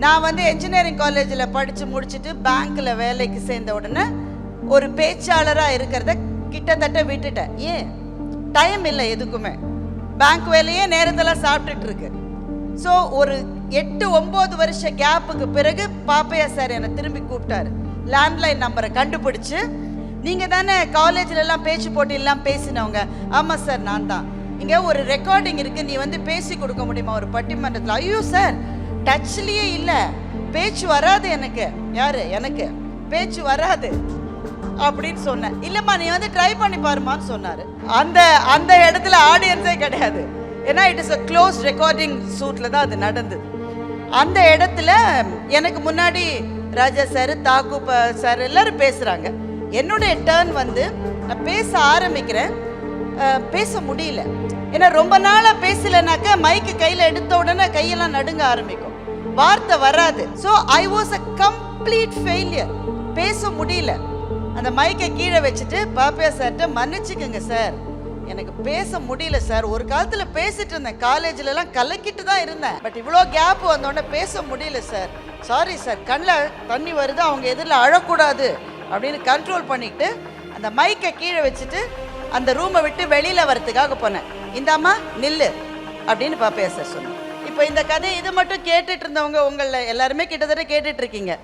நான் வந்து என்ஜினியரிங் காலேஜில் படித்து முடிச்சுட்டு பேங்க்கில் வேலைக்கு சேர்ந்த உடனே ஒரு பேச்சாளராக இருக்கிறத கிட்டத்தட்ட விட்டுட்டேன். ஏன்? டைம் இல்லை எதுக்குமே. பேங்க் வேலையே நேரத்தெல்லாம் சாப்பிட்டுட்டு இருக்கு. ஸோ ஒரு 8-9 வருஷ கேப்புக்கு பிறகு பாப்பையா சார் என்னை திரும்பி கூப்பிட்டாரு. லேண்ட்லைன் நம்பரை கண்டுபிடிச்சு, நீங்கள் தானே காலேஜிலலாம் பேச்சு போட்டியெல்லாம் பேசினவங்க? ஆமாம் சார், நான் தான். இங்கே ஒரு ரெக்கார்டிங் இருக்குது, நீ வந்து பேசி கொடுக்க முடியுமா ஒரு பட்டிமன்றத்தில்? ஐயோ சார், டச்லேயே இல்லை, பேச்சு வராது எனக்கு. யாரு? எனக்கு பேச்சு வராது அப்படின்னு சொன்னேன். இல்லைம்மா, நீ வந்து ட்ரை பண்ணி பாருமான்னு சொன்னார். அந்த இடத்துல ஆடியன்ஸே கிடையாது. ஏன்னா it is a close recording ஷூட்டில் தான் அது நடந்தது. அந்த இடத்துல எனக்கு முன்னாடி ராஜா சார், தாக்கு சார் எல்லாரும் பேசுகிறாங்க. என்னுடைய டேர்ன் வந்து நான் பேச ஆரம்பிக்கிறேன். பேச முடியல. ஏன்னா ரொம்ப நாளாக பேசலைனாக்கா மைக்கு கையில் எடுத்த உடனே கையெல்லாம் நடுங்க ஆரம்பிக்கும், வார்த்தை வராது. So I was a complete failure. பேச முடியல. அந்த மைக்கை கீழே வச்சுட்டு பாப்பையா சார்கிட்ட, மன்னிச்சுக்கோங்க சார், எனக்கு பேச முடியல சார். ஒரு காலத்தில் பேசிட்டு இருந்தேன், காலேஜிலலாம் கலக்கிட்டு தான் இருந்தேன். பட் இவ்வளோ கேப் வந்தோடனே பேச முடியல சார். சாரி சார், கண்ணில் தண்ணி வருது, அவங்க எதிரில் அழக்கூடாது அப்படின்னு கண்ட்ரோல் பண்ணிக்கிட்டு அந்த மைக்கை கீழே வச்சுட்டு அந்த ரூமை விட்டு வெளியில் வரத்துக்காக போனேன். இந்தாம்மா நில்லு அப்படின்னு பாப்பையா சார் சொன்னேன். இப்போ இந்த கதை இது மட்டும் கேட்டுட்டு இருந்தவங்க உங்களில் எல்லாருமே கிட்டத்தட்ட கேட்டுட்டு இருக்கீங்க.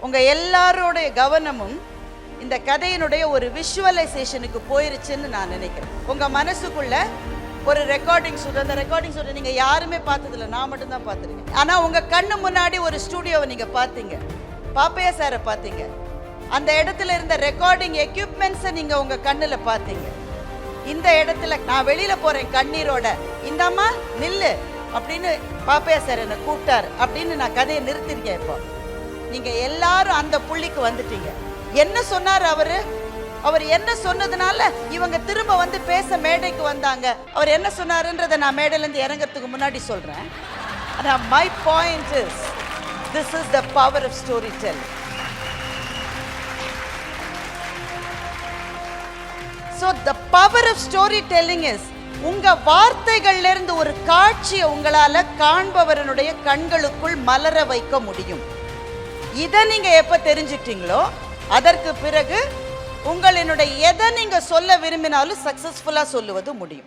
உங்கள் எல்லாரோடைய கவனமும் இந்த கதையினுடைய ஒரு விஷுவலைசேஷனுக்கு போயிருச்சுன்னு நான் நினைக்கிறேன். உங்கள் மனசுக்குள்ள ஒரு ரெக்கார்டிங் ஷூட், அந்த ரெக்கார்டிங் ஷூட்டை நீங்கள் யாருமே பார்த்ததில்ல, நான் மட்டும்தான் பார்த்துருக்கேன். ஆனால் உங்கள் கண்ணு முன்னாடி ஒரு ஸ்டூடியோவை நீங்கள் பார்த்தீங்க, பாப்பையா சாரை பார்த்தீங்க, அந்த இடத்துல இருந்த ரெக்கார்டிங் எக்யூப்மெண்ட்ஸை நீங்கள் உங்கள் கண்ணில் பார்த்தீங்க. இந்த இடத்துல நான் வெளியில் போகிறேன் கண்ணீரோட, இந்தாம்மா நில்லு அப்படின்னு பாப்பையா சார் என்னை கூப்பிட்டார் அப்படின்னு நான் கதையை நிறுத்திருக்கேன். இப்போ நீங்கள் எல்லாரும் அந்த புள்ளிக்கு வந்துட்டீங்க. என்ன சொன்னார் அவர் என்ன சொன்னதுனால இவங்க திரும்ப வந்து பேச மேடைக்கு வந்தாங்க. அவர் என்ன சொன்னாருன்றதை நான் மேடையிலேருந்து இறங்கிறதுக்கு முன்னாடி சொல்கிறேன். ஆனால் my point is, this is the power of story telling. So the power of story telling is, உங்கள் வார்த்தைகள்லேருந்து ஒரு காட்சியை உங்களால் காண்பவரனுடைய கண்களுக்குள் மலர வைக்க முடியும். இதை நீங்கள் எப்போ தெரிஞ்சுக்கிட்டீங்களோ அதற்கு பிறகு உங்களினுடைய எதை நீங்கள் சொல்ல விரும்பினாலும் சக்ஸஸ்ஃபுல்லாக சொல்லுவது முடியும்.